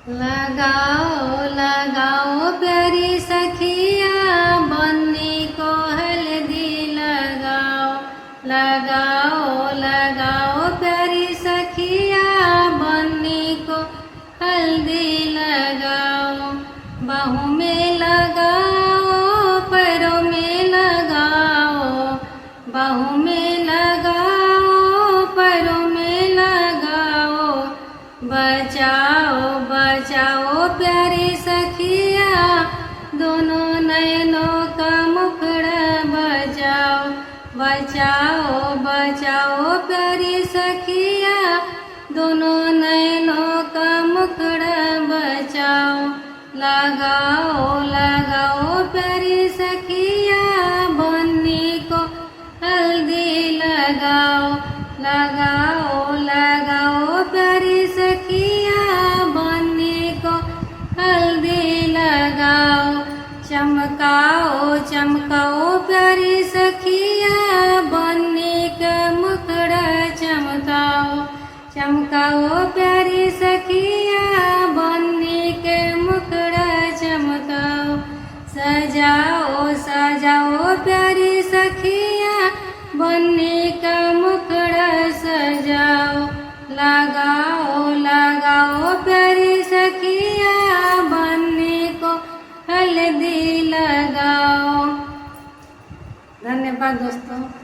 लगाओ लगाओ प्यारी सखिया बन्नी को हल्दी लगाओ। लगाओ लगाओ प्यारी सखिया बन्नी को हल्दी लगाओ। बाहों में लगाओ पैरों में लगाओ। बाहों में लगाओ पैरों में लगाओ। बचाओ बचाओ प्यारी सखिया दोनों नयनों का मुखड़ा बचाओ। बचाओ बचाओ प्यारी सखिया दोनों नयनों का मुखड़ा बचाओ। लगाओ लगाओ प्यारी सखिया बन्नी को हल्दी लगाओ। लगाओ लगाओ प्यारी सखिया बन्नी को हल्दी लगाओ। चमकाओ चमकाओ प्यारी सखिया बन्नी का मुखड़ा चमकाओ। चमकाओ प्यारी सखिया बन्नी के मुखड़ा चमकाओ। सजाओ सजाओ प्यारी सखिया बन्नी का मुखड़ा सजाओ। लगाओ लगाओ प्यारी सखिया बन्नी को हल्दी लगाओ। धन्यवाद दोस्तों।